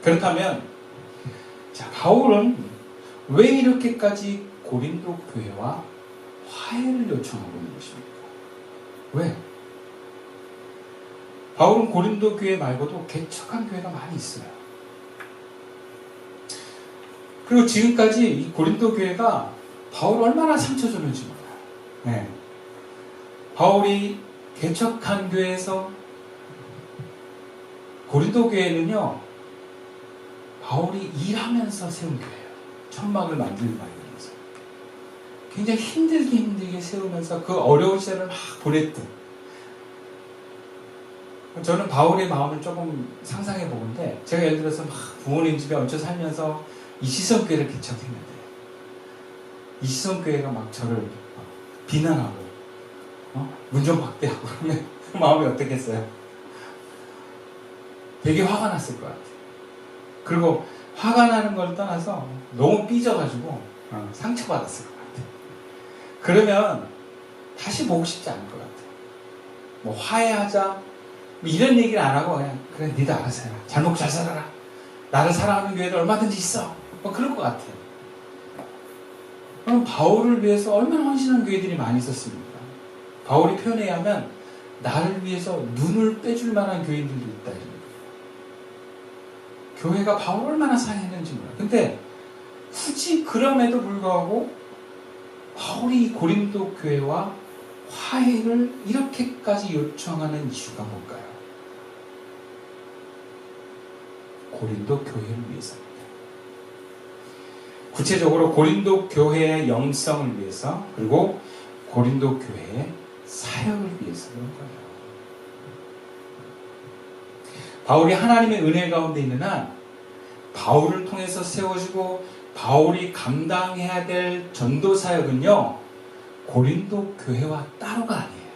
그렇다면 자, 바울은 왜 이렇게까지 고린도 교회와 화해를 요청하고 있는 것입니까? 왜? 바울은 고린도 교회 말고도 개척한 교회가 많이 있어요. 그리고 지금까지 이 고린도 교회가 바울을 얼마나 상처 줬는지 몰라요. 네. 바울이 개척한 교회에서 고린도 교회는요, 바울이 일하면서 세운 교회예요. 천막을 만들고 말이면서 굉장히 힘들게 세우면서 그 어려운 시절을 막 보냈던. 저는 바울의 마음을 조금 상상해 보는데, 제가 예를 들어서 막 부모님 집에 얹혀 살면서 이 시선교회를 개척했는데, 이 시선교회가 막 저를 막 비난하고 문종박대하고 그러면 그 마음이 어떻겠어요? 되게 화가 났을 것 같아요. 그리고 화가 나는 걸 떠나서 너무 삐져가지고 상처받았을 것 같아요. 그러면 다시 보고 싶지 않을 것 같아요. 뭐 화해하자 뭐 이런 얘기를 안 하고 그냥 그래 니도 알아서 해라. 잘 먹고 잘 살아라. 나를 사랑하는 교회도 얼마든지 있어. 뭐 그럴 것 같아요. 그럼 바울을 위해서 얼마나 헌신한 교회들이 많이 있었습니까? 바울이 표현해야 하면 나를 위해서 눈을 빼줄 만한 교인들도 있다. 교회가 바울을 얼마나 사랑했는지 몰라요. 근데 굳이 그럼에도 불구하고 바울이 고린도 교회와 화해를 이렇게까지 요청하는 이유가 뭘까요? 고린도 교회를 위해서입니다. 구체적으로 고린도 교회의 영성을 위해서, 그리고 고린도 교회의 사역을 위해서 그런 거예요. 바울이 하나님의 은혜 가운데 있는 한 바울을 통해서 세워지고 바울이 감당해야 될 전도 사역은요, 고린도 교회와 따로가 아니에요.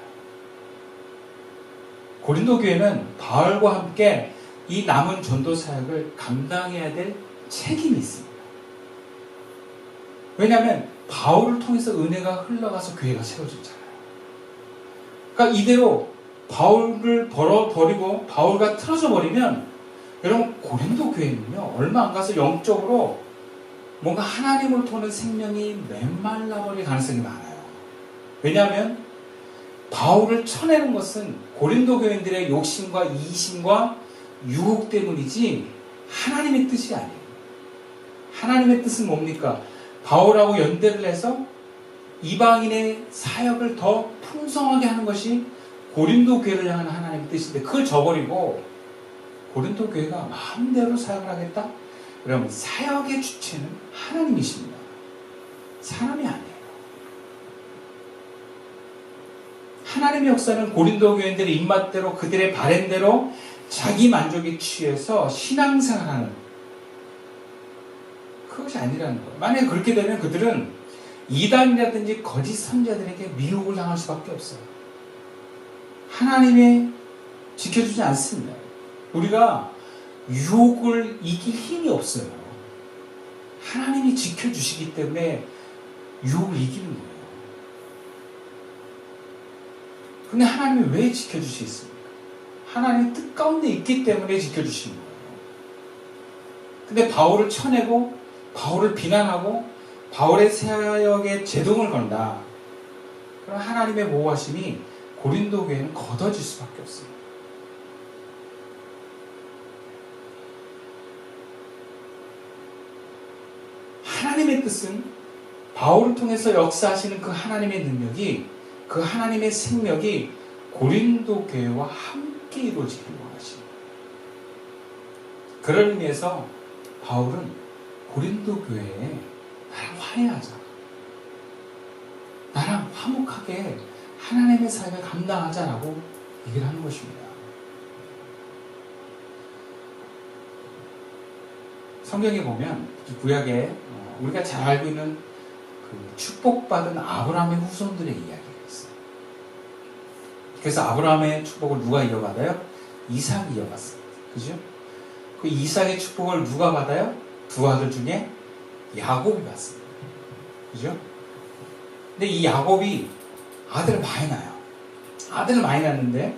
고린도 교회는 바울과 함께 이 남은 전도 사역을 감당해야 될 책임이 있습니다. 왜냐하면 바울을 통해서 은혜가 흘러가서 교회가 세워졌잖아요. 그러니까 이대로 바울을 버리고 바울과 틀어져 버리면 여러분 고린도 교회는요 얼마 안 가서 영적으로 뭔가 하나님을 통한 생명이 메말라 버릴 가능성이 많아요. 왜냐하면 바울을 쳐내는 것은 고린도 교인들의 욕심과 이심과 유혹 때문이지 하나님의 뜻이 아니에요. 하나님의 뜻은 뭡니까? 바울하고 연대를 해서 이방인의 사역을 더 풍성하게 하는 것이 고린도 교회를 향한 하나님의 뜻인데, 그걸 저버리고 고린도 교회가 마음대로 사역을 하겠다? 그러면 사역의 주체는 하나님이십니다. 사람이 아니에요. 하나님의 역사는 고린도 교인들의 입맛대로 그들의 바램대로 자기 만족에 취해서 신앙생활하는 그것이 아니라는 거예요. 만약에 그렇게 되면 그들은 이단이라든지 거짓 선자들에게 미혹을 당할 수밖에 없어요. 하나님이 지켜주지 않습니다. 우리가 유혹을 이길 힘이 없어요. 하나님이 지켜주시기 때문에 유혹을 이기는 거예요. 근데 하나님이 왜 지켜주시겠습니까? 하나님의 뜻 가운데 있기 때문에 지켜주시는 거예요. 근데 바울을 쳐내고 바울을 비난하고 바울의 사역에 제동을 건다. 그럼 하나님의 보호하심이 고린도 교회는 걷어질 수밖에 없습니다. 하나님의 뜻은 바울을 통해서 역사하시는 그 하나님의 능력이, 그 하나님의 생명이 고린도 교회와 함께 이루어지기를 원하십니다. 그런 의미에서 바울은 고린도 교회에 나랑 화해하자, 나랑 화목하게 하나님의 사역을 감당하자라고 얘기를 하는 것입니다. 성경에 보면 구약에 우리가 잘 알고 있는 그 축복받은 아브라함의 후손들의 이야기가 있어요. 그래서 아브라함의 축복을 누가 이어받아요? 이삭이 이어받습니다. 그죠? 그 이삭의 축복을 누가 받아요? 두 아들 중에 야곱이 받습니다. 그죠? 근데 이 야곱이 아들을 많이 낳아요. 아들을 많이 낳는데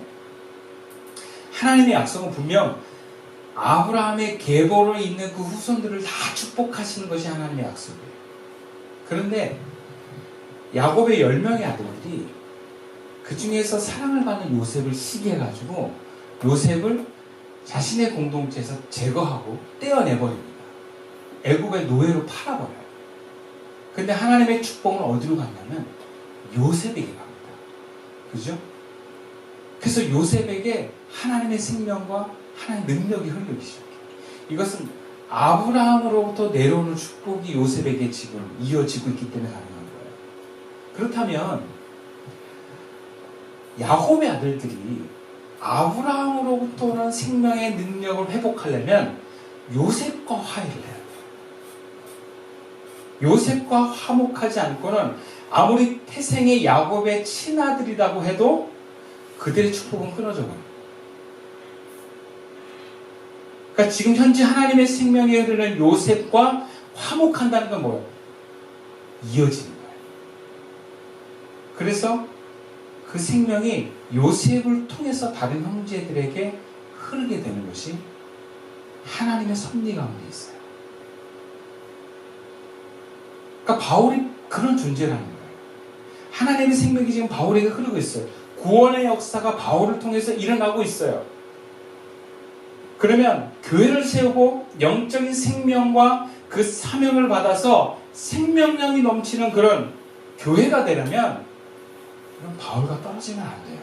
하나님의 약속은 분명 아브라함의 계보로 있는 그 후손들을 다 축복하시는 것이 하나님의 약속이에요. 그런데 야곱의 10명의 아들들이 그 중에서 사랑을 받는 요셉을 시기해가지고 요셉을 자신의 공동체에서 제거하고 떼어내버립니다. 애굽의 노예로 팔아버려요. 근데 하나님의 축복은 어디로 갔냐면 요셉에게 갑니다. 그죠? 그래서 요셉에게 하나님의 생명과 하나님의 능력이 흐르기 시작해요. 이것은 아브라함으로부터 내려오는 축복이 요셉에게 지금 이어지고 있기 때문에 가능한 거예요. 그렇다면 야곱의 아들들이 아브라함으로부터 오는 생명의 능력을 회복하려면 요셉과 화해를 해야 돼요. 요셉과 화목하지 않고는 아무리 태생의 야곱의 친아들이라고 해도 그들의 축복은 끊어져 버려요. 그러니까 지금 현재 하나님의 생명에 흐르는 요셉과 화목한다는 건 뭐예요? 이어지는 거예요. 그래서 그 생명이 요셉을 통해서 다른 형제들에게 흐르게 되는 것이 하나님의 섭리 가운데 있어요. 그러니까 바울이 그런 존재라는 거예요. 하나님의 생명이 지금 바울에게 흐르고 있어요. 구원의 역사가 바울을 통해서 일어나고 있어요. 그러면 교회를 세우고 영적인 생명과 그 사명을 받아서 생명력이 넘치는 그런 교회가 되려면 그럼 바울과 떨어지면 안 돼요.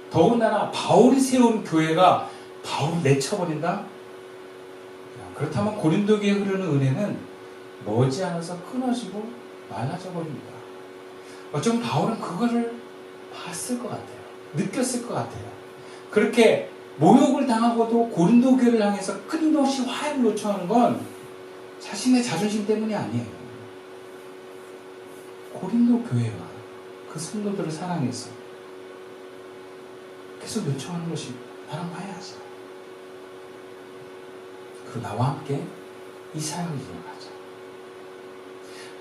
더군다나 바울이 세운 교회가 바울을 내쳐버린다? 그렇다면 고린도 교회에 흐르는 은혜는 머지않아서 끊어지고 말라져 버립니다. 어쩌면 바울은 그거를 봤을 것 같아요. 느꼈을 것 같아요. 그렇게 모욕을 당하고도 고린도 교회를 향해서 끊임없이 화해를 요청하는 건 자신의 자존심 때문이 아니에요. 고린도 교회와 그 성도들을 사랑해서 계속 요청하는 것이 나랑 화해하자. 그리고 나와 함께 이 사역을 이어가자.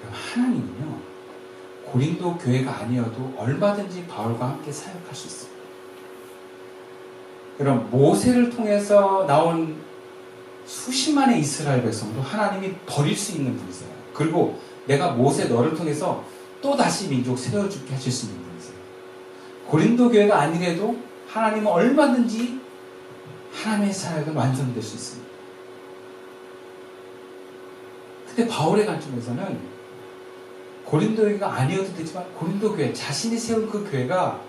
그럼 하나님은요, 고린도 교회가 아니어도 얼마든지 바울과 함께 사역할 수 있습니다. 그럼 모세를 통해서 나온 수십만의 이스라엘 백성도 하나님이 버릴 수 있는 분이세요. 그리고 내가 모세 너를 통해서 또 다시 민족 세워주게 하실 수 있는 분이세요. 고린도 교회가 아니래도 하나님은 얼마든지 하나님의 사역은 완성될 수 있습니다. 근데 바울의 관점에서는 고린도 교회가 아니어도 되지만 고린도 교회, 자신이 세운 그 교회가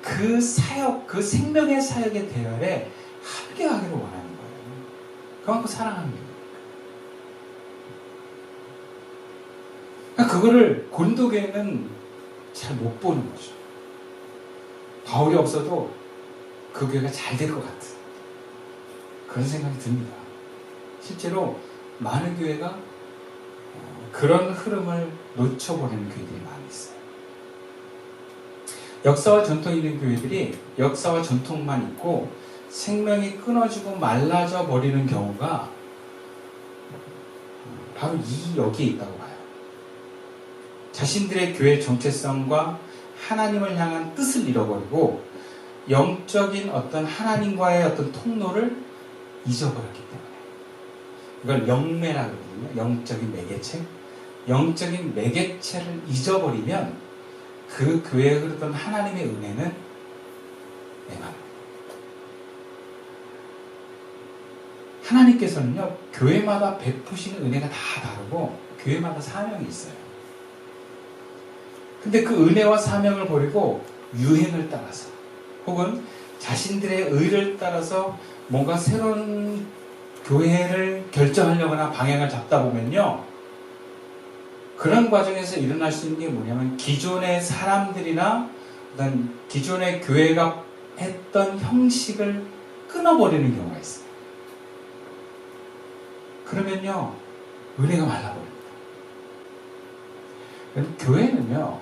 그 사역, 그 생명의 사역의 대열에 함께하기를 원하는 거예요. 그만큼 사랑합니다. 그거를 고린도 교회는 잘 못 보는 거죠. 바울이 없어도 그 교회가 잘 될 것 같은 그런 생각이 듭니다. 실제로 많은 교회가 그런 흐름을 놓쳐버리는 교회들이 많이 있어요. 역사와 전통이 있는 교회들이 역사와 전통만 있고 생명이 끊어지고 말라져 버리는 경우가 바로 여기에 있다고 봐요. 자신들의 교회 정체성과 하나님을 향한 뜻을 잃어버리고 영적인 어떤 하나님과의 어떤 통로를 잊어버렸기 때문에 이걸 영매라고 하거든요. 영적인 매개체. 영적인 매개체를 잊어버리면 그 교회에 흐르던 하나님의 은혜는 메마릅니다. 하나님께서는요, 교회마다 베푸시는 은혜가 다 다르고 교회마다 사명이 있어요. 근데 그 은혜와 사명을 버리고 유행을 따라서 혹은 자신들의 의를 따라서 뭔가 새로운 교회를 결정하려거나 방향을 잡다 보면요, 그런 과정에서 일어날 수 있는 게 뭐냐면 기존의 사람들이나 어떤 기존의 교회가 했던 형식을 끊어버리는 경우가 있어요. 그러면요, 은혜가 말라버립니다. 교회는요,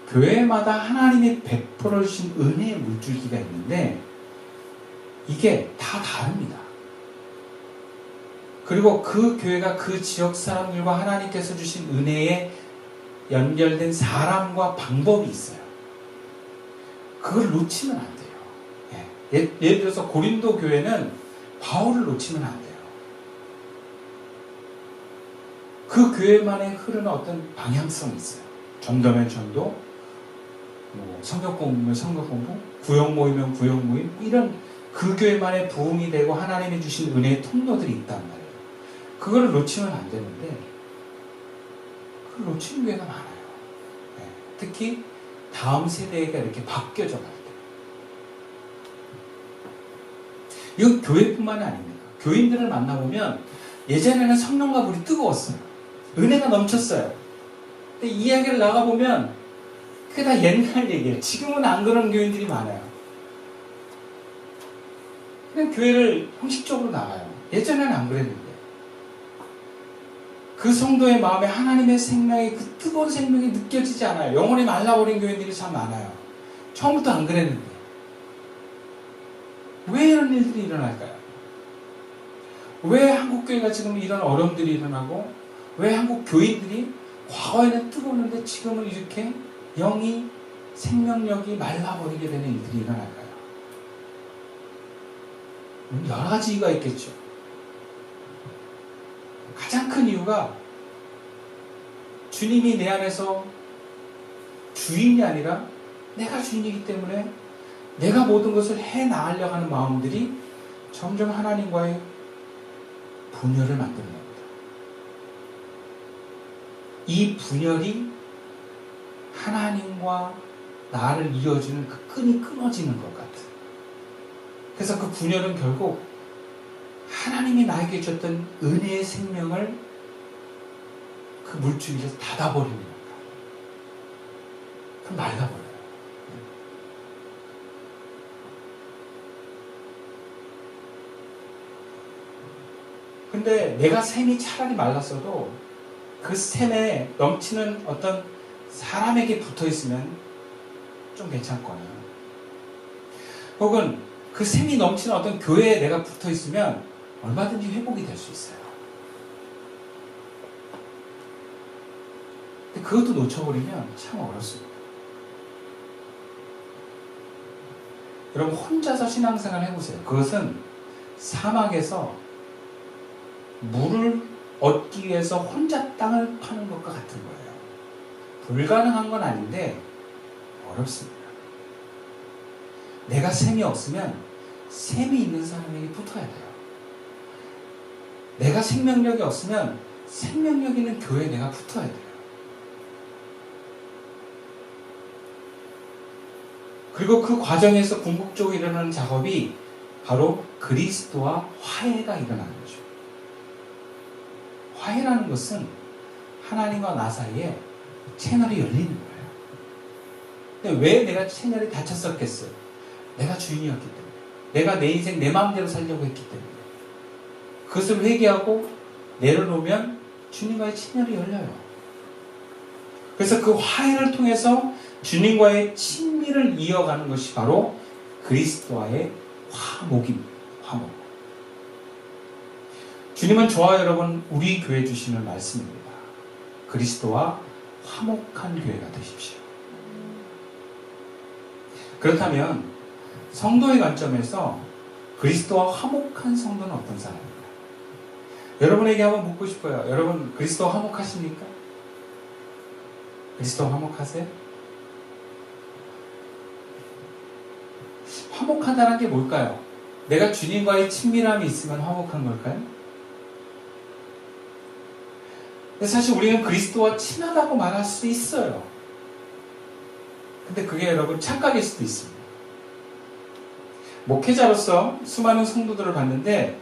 교회마다 하나님이 베풀어 주신 은혜의 물줄기가 있는데 이게 다 다릅니다. 그리고 그 교회가 그 지역 사람들과 하나님께서 주신 은혜에 연결된 사람과 방법이 있어요. 그걸 놓치면 안 돼요. 예. 예를 들어서 고린도 교회는 바울을 놓치면 안 돼요. 그 교회만에 흐르는 어떤 방향성이 있어요. 전도면 전도, 성경 공부면 성경 공부, 구역 모이면 구역 모임, 이런 그 교회만의 부흥이 되고 하나님이 주신 은혜의 통로들이 있단 말이에요. 그거를 놓치면 안 되는데 그걸 놓치는 교회가 많아요. 네. 특히 다음 세대가 이렇게 바뀌어져 갈 때. 이건 교회뿐만이 아닙니다. 교인들을 만나보면 예전에는 성령과 불이 뜨거웠어요. 은혜가 넘쳤어요. 근데 이야기를 나가보면 그게 다 옛날 얘기예요. 지금은 안 그런 교인들이 많아요. 그냥 교회를 형식적으로 나가요. 예전에는 안 그랬는데. 그 성도의 마음에 하나님의 생명이, 그 뜨거운 생명이 느껴지지 않아요. 영혼이 말라버린 교인들이 참 많아요. 처음부터 안 그랬는데. 왜 이런 일들이 일어날까요? 왜 한국교회가 지금 이런 어려움들이 일어나고, 왜 한국 교인들이 과거에는 뜨거웠는데 지금은 이렇게 영이, 생명력이 말라버리게 되는 일들이 일어날까요? 여러 가지 이유가 있겠죠. 가장 큰 이유가 주님이 내 안에서 주인이 아니라 내가 주인이기 때문에 내가 모든 것을 해 나가려고 하는 마음들이 점점 하나님과의 분열을 만드는 겁니다. 이 분열이 하나님과 나를 이어주는 그 끈이 끊어지는 것 같아요. 그래서 그 분열은 결국 하나님이 나에게 줬던 은혜의 생명을 그 물줄기에서 닫아버리는 거예요. 그럼 말라버려요. 근데 내가 샘이 차라리 말랐어도 그 샘에 넘치는 어떤 사람에게 붙어있으면 좀 괜찮거나, 혹은 그 샘이 넘치는 어떤 교회에 내가 붙어있으면 얼마든지 회복이 될 수 있어요. 근데 그것도 놓쳐버리면 참 어렵습니다. 여러분 혼자서 신앙생활 해보세요. 그것은 사막에서 물을 얻기 위해서 혼자 땅을 파는 것과 같은 거예요. 불가능한 건 아닌데 어렵습니다. 내가 샘이 없으면 샘이 있는 사람에게 붙어야 돼요. 내가 생명력이 없으면 생명력 있는 교회에 내가 붙어야 돼요. 그리고 그 과정에서 궁극적으로 일어나는 작업이 바로 그리스도와 화해가 일어나는 거죠. 화해라는 것은 하나님과 나 사이에 채널이 열리는 거예요. 근데 왜 내가 채널이 닫혔었겠어요? 내가 주인이었기 때문에. 내가 내 인생 내 마음대로 살려고 했기 때문에. 그것을 회개하고 내려놓으면 주님과의 친밀이 열려요. 그래서 그 화해를 통해서 주님과의 친밀을 이어가는 것이 바로 그리스도와의 화목입니다. 화목. 주님은 저와 여러분 우리 교회 주시는 말씀입니다. 그리스도와 화목한 교회가 되십시오. 그렇다면 성도의 관점에서 그리스도와 화목한 성도는 어떤 사람입니까? 여러분에게 한번 묻고 싶어요. 여러분 그리스도와 화목하십니까? 그리스도와 화목하세요? 화목하다는 게 뭘까요? 내가 주님과의 친밀함이 있으면 화목한 걸까요? 근데 사실 우리는 그리스도와 친하다고 말할 수 있어요. 근데 그게 여러분 착각일 수도 있습니다. 목회자로서 수많은 성도들을 봤는데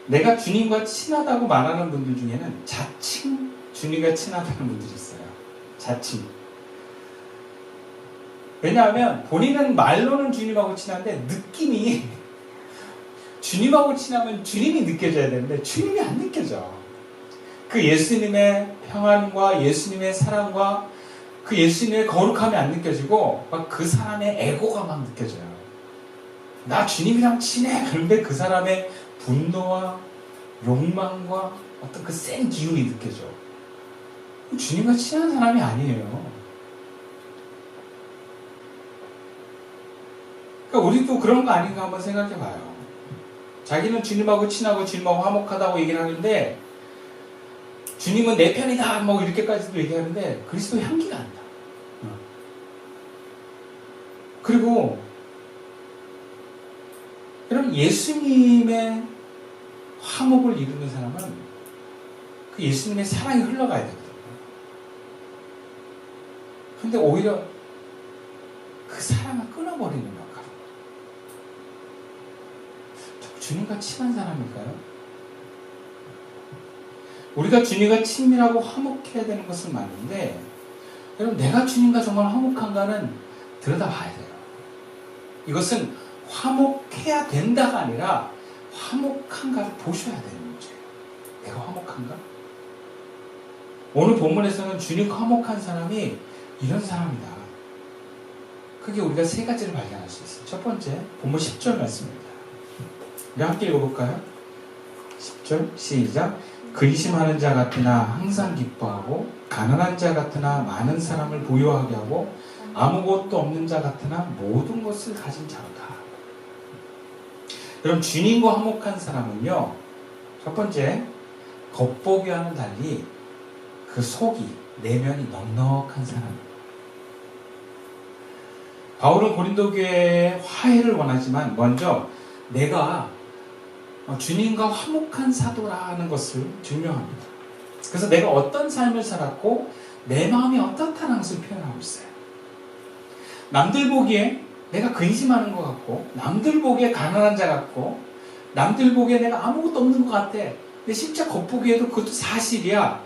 내가 주님과 친하다고 말하는 분들 중에는 자칭 주님과 친하다는 분들이 있어요. 자칭. 왜냐하면 본인은 말로는 주님하고 친한데 느낌이 주님하고 친하면 주님이 느껴져야 되는데 주님이 안 느껴져. 그 예수님의 평안과 예수님의 사랑과 그 예수님의 거룩함이 안 느껴지고 막 그 사람의 에고가 막 느껴져요. 나 주님이랑 친해. 그런데 그 사람의 분노와 욕망과 어떤 그 센 기운이 느껴져. 주님과 친한 사람이 아니에요. 그러니까 우리도 그런 거 아닌가 한번 생각해 봐요. 자기는 주님하고 친하고 주님하고 화목하다고 얘기를 하는데 주님은 내 편이다 뭐 이렇게까지도 얘기하는데 그리스도의 향기가 안 나. 그리고 여러분 예수님의 화목을 이루는 사람은 그 예수님의 사랑이 흘러가야 되거든요. 근데 오히려 그 사랑을 끊어버리는 역할. 주님과 친한 사람일까요? 우리가 주님과 친밀하고 화목해야 되는 것은 맞는데 여러분 내가 주님과 정말 화목한가는 들여다봐야 돼요. 이것은 화목해야 된다가 아니라 화목한가를 보셔야 되는 문제예요. 내가 화목한가? 오늘 본문에서는 주님과 화목한 사람이 이런 사람이다. 크게 우리가 세 가지를 발견할 수 있어요. 첫 번째, 본문 10절 말씀입니다. 우리 함께 읽어볼까요? 10절 시작. 근심하는 자 같으나 항상 기뻐하고 가난한 자 같으나 많은 사람을 부유하게 하고 아무것도 없는 자 같으나 모든 것을 가진 자로다. 여러분 주님과 화목한 사람은요, 첫 번째 겉보기와는 달리 그 속이 내면이 넉넉한 사람입니다. 바울은 고린도 교회의 화해를 원하지만 먼저 내가 주님과 화목한 사도라는 것을 증명합니다. 그래서 내가 어떤 삶을 살았고 내 마음이 어떻다는 것을 표현하고 있어요. 남들 보기에 내가 근심하는 것 같고 남들 보기에 가난한 자 같고 남들 보기에 내가 아무것도 없는 것 같아. 근데 진짜 겉보기에도 그것도 사실이야.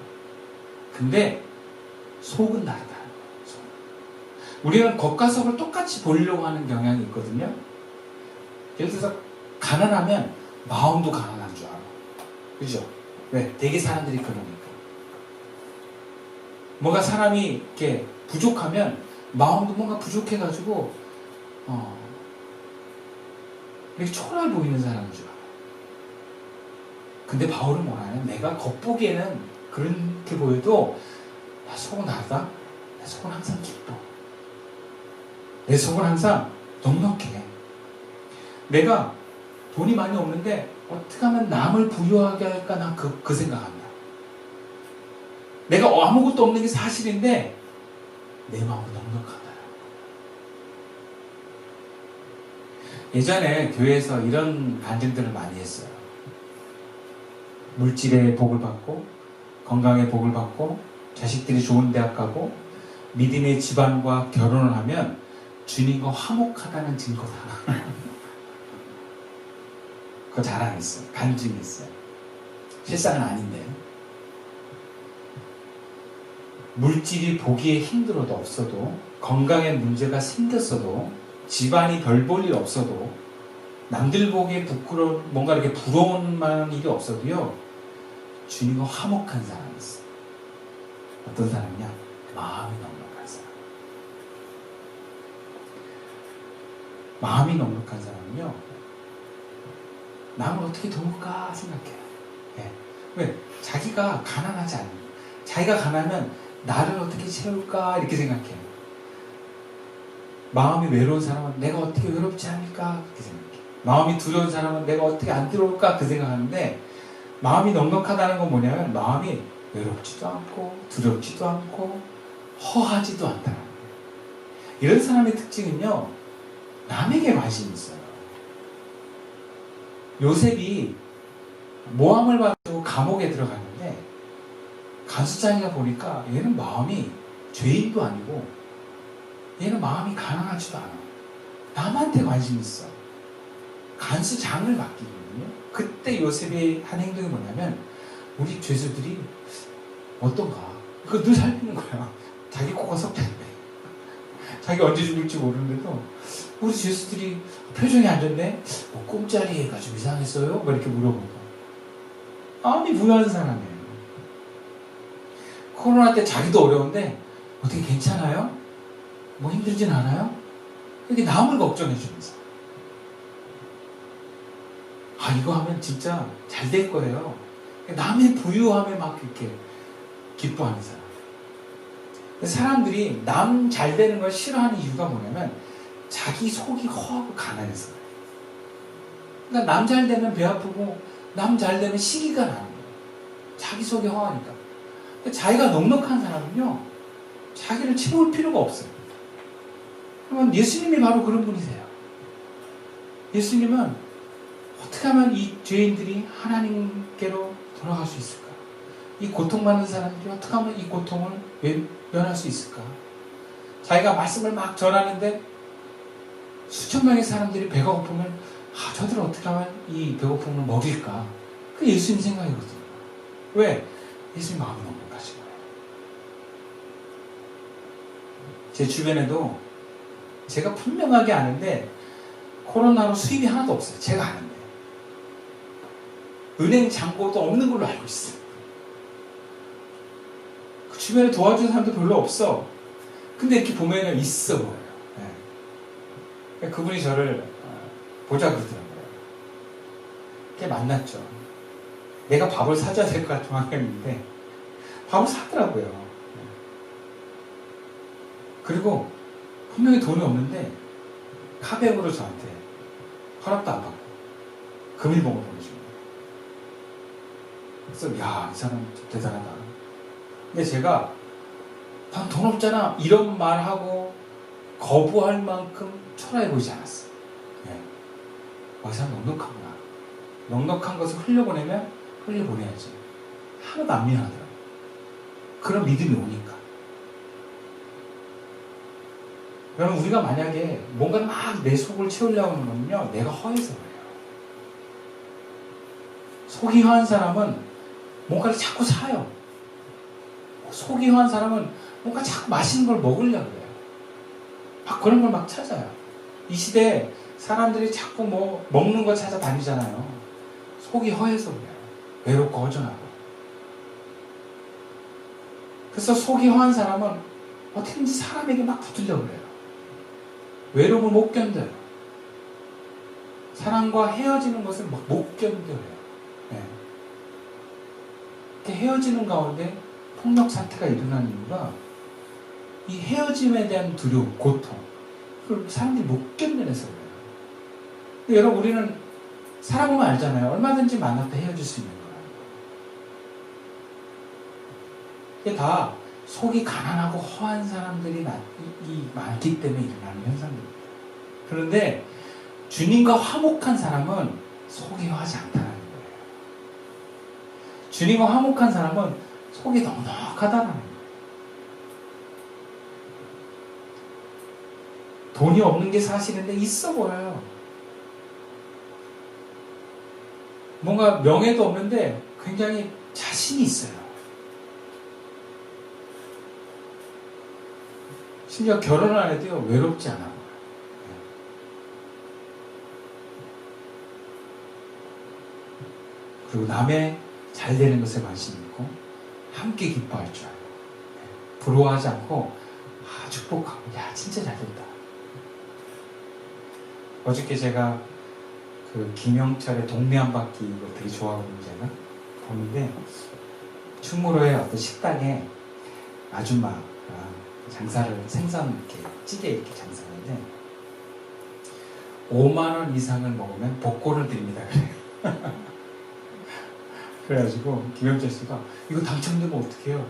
근데 속은 다르다. 우리는 겉과 속을 똑같이 보려고 하는 경향이 있거든요. 예를 들어서 가난하면 마음도 가난한 줄 알아. 그죠? 왜? 되게 사람들이 그러니까. 뭔가 사람이 이렇게 부족하면 마음도 뭔가 부족해가지고 이렇게 초라해 보이는 사람인 줄 알아. 근데 바울은 뭐냐면 내가 겉보기에는 그렇게 보여도 나 속은 다르다. 내 속은 항상 기뻐. 내 속은 항상 넉넉해. 내가 돈이 많이 없는데 어떻게 하면 남을 부유하게 할까 난 그 생각한다. 내가 아무것도 없는 게 사실인데 내 마음은 넉넉하다. 예전에 교회에서 이런 간증들을 많이 했어요. 물질의 복을 받고 건강의 복을 받고 자식들이 좋은 대학 가고 믿음의 집안과 결혼을 하면 주님과 화목하다는 증거다. 그거 자랑했어요. 간증했어요. 실상은 아닌데. 물질이 보기에 힘들어도 없어도 건강에 문제가 생겼어도 집안이 별 볼 일 없어도 남들 보기에 부끄러운 뭔가 이렇게 부러운 만한 일이 없어도요 주님과 화목한 사람이 있어요. 어떤 사람이냐? 마음이 넉넉한 사람. 마음이 넉넉한 사람은요 남을 어떻게 도울까 생각해요. 네. 왜? 자기가 가난하지 않아요. 자기가 가난하면 나를 어떻게 채울까 이렇게 생각해요. 마음이 외로운 사람은 내가 어떻게 외롭지 않을까 그렇게 생각해요. 마음이 두려운 사람은 내가 어떻게 안 들어올까 그 생각하는데 마음이 넉넉하다는 건 뭐냐면 마음이 외롭지도 않고 두렵지도 않고 허하지도 않다는 거예요. 이런 사람의 특징은요 남에게 관심이 있어요. 요셉이 모함을 받고 감옥에 들어갔는데 간수장이가 보니까 얘는 마음이 죄인도 아니고 얘는 마음이 가난하지도 않아. 남한테 관심이 있어. 간수장을 맡기거든요. 그때 요셉이 한 행동이 뭐냐면 우리 죄수들이 어떤가 그거 늘 살피는 거야. 자기 코가 석자인데 자기 언제 죽을지 모르는데도 우리 죄수들이 표정이 안 좋네? 뭐 꿈자리가 좀 이상했어요? 뭐 이렇게 물어보고. 마음이 부유한 사람이에요. 코로나 때 자기도 어려운데 어떻게 괜찮아요? 뭐 힘들진 않아요? 이렇게 남을 걱정해 주면서 이거 하면 진짜 잘 될 거예요. 남의 부유함에 막 이렇게 기뻐하는 사람. 사람들이 남 잘 되는 걸 싫어하는 이유가 뭐냐면 자기 속이 허하고 가난해서 그래요. 그러니까 남 잘 되면 배 아프고 남 잘 되면 시기가 나는 거예요. 자기 속이 허하니까. 자기가 넉넉한 사람은요, 자기를 채울 필요가 없어요. 그러면 예수님이 바로 그런 분이세요. 예수님은 어떻게 하면 이 죄인들이 하나님께로 돌아갈 수 있을까? 이 고통받는 사람들이 어떻게 하면 이 고통을 면할 수 있을까? 자기가 말씀을 막 전하는데 수천 명의 사람들이 배가 고프면 저들은 어떻게 하면 이 배고픔을 먹일까? 그게 예수님 생각이거든요. 왜? 예수님 마음이 너무 가신 거예요. 제 주변에도 제가 분명하게 아는데 코로나로 수입이 하나도 없어요. 제가 아는데. 은행 잔고도 없는 걸로 알고 있어요. 그 주변에 도와주는 사람도 별로 없어. 근데 이렇게 보면은 있어 보여요. 네. 그분이 저를 보자 그러더라고요. 이렇게 만났죠. 내가 밥을 사줘야 될 것 같은 환경인데 밥을 사더라고요. 그리고 분명히 돈이 없는데 카백으로 저한테 허락도 안 받고 금일봉을 보내줍니다. 그래서 야, 이 사람 대단하다. 근데 제가 난 돈 없잖아 이런 말하고 거부할 만큼 초라해 보이지 않았어. 네. 이 사람 넉넉하구나. 넉넉한 것을 흘려보내면 흘려보내야지. 하나도 안 미안하더라고. 그런 믿음이 오니까. 그러면 우리가 만약에 뭔가 막 내 속을 채우려고 하는 거는요, 내가 허해서 그래요. 속이 허한 사람은 뭔가를 자꾸 사요. 속이 허한 사람은 뭔가 자꾸 맛있는 걸 먹으려고 해요. 막 그런 걸 막 찾아요. 이 시대에 사람들이 자꾸 뭐 먹는 거 찾아다니잖아요. 속이 허해서 그래요. 외롭고 허전하고. 그래서 속이 허한 사람은 어떻게든지 사람에게 막 붙으려고 그래요. 외로움을 못 견뎌요. 사람과 헤어지는 것을 막 못 견뎌요. 네. 이렇게 헤어지는 가운데 폭력 사태가 일어나는 이유가 이 헤어짐에 대한 두려움, 고통, 그걸 사람들이 못 견뎌내서 그래요. 근데 여러분, 우리는 살아보면 알잖아요. 얼마든지 만났다 헤어질 수 있는 거라는 거. 이게 다 속이 가난하고 허한 사람들이 많기 때문에 일어나는 현상입니다. 그런데 주님과 화목한 사람은 속이 허하지 않다는 거예요. 주님과 화목한 사람은 속이 넉넉하다는 거예요. 돈이 없는 게 사실인데 있어 보여요. 뭔가 명예도 없는데 굉장히 자신이 있어요. 심지어 결혼을 안 해도요, 외롭지 않아. 그리고 남의 잘 되는 것에 관심 있고, 함께 기뻐할 줄 알고, 부러워하지 않고, 축복하고, 야, 진짜 잘 됐다. 어저께 제가 그 김영철의 동네 한 바퀴 이거 되게 좋아하거든요, 제가. 보는데, 충무로의 어떤 식당에 아줌마, 장사를 생선 이렇게 찌개 이렇게 장사하는데 5만 원 이상을 먹으면 복권을 드립니다. 그래가지고 김영철 씨가 이거 당첨되면 어떡해요?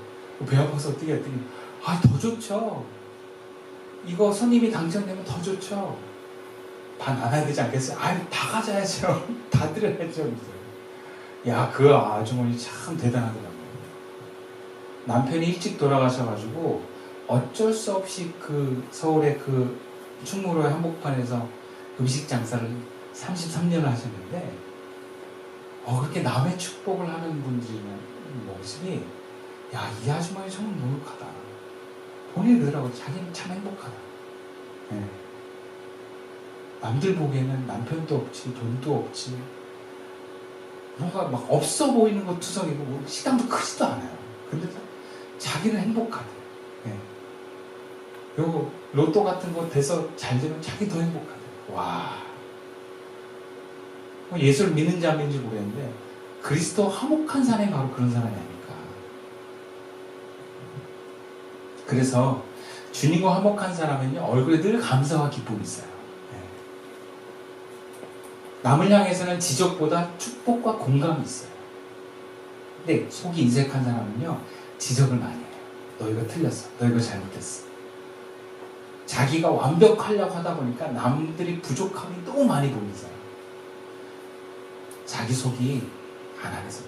배 아파서 어떻게 했더니 더 좋죠. 이거 손님이 당첨되면 더 좋죠. 반 나눠야 되지 않겠어요? 다 가져야죠. 다 드려야죠. 야, 그 아주머니 참 대단하더라고요. 남편이 일찍 돌아가셔가지고 어쩔 수 없이 그 서울의 그 충무로의 한복판에서 음식 장사를 33년을 하셨는데 그렇게 남의 축복을 하는 분들의 모습이 야, 이 아주머니 정말 노력하다. 본인이 그러더라고. 자기는 참 행복하다. 네. 남들 보기에는 남편도 없지, 돈도 없지, 뭔가 막 없어 보이는 것 투성이고 뭐 시간도 크지도 않아요. 근데 자기는 행복하대. 네. 요 로또 같은 거 돼서 잘 되면 자기 더 행복하대. 와. 예수를 믿는지 안 믿는지 모르겠는데 그리스도 화목한 사람이 바로 그런 사람이 아닐까. 그래서 주님과 화목한 사람은요, 얼굴에 늘 감사와 기쁨이 있어요. 남을 향해서는 지적보다 축복과 공감이 있어요. 근데 속이 인색한 사람은요, 지적을 많이 해요. 너 이거 틀렸어. 너 이거 잘못했어. 자기가 완벽하려고 하다 보니까 남들이 부족함이 너무 많이 보이는 사람. 자기 속이 가난해서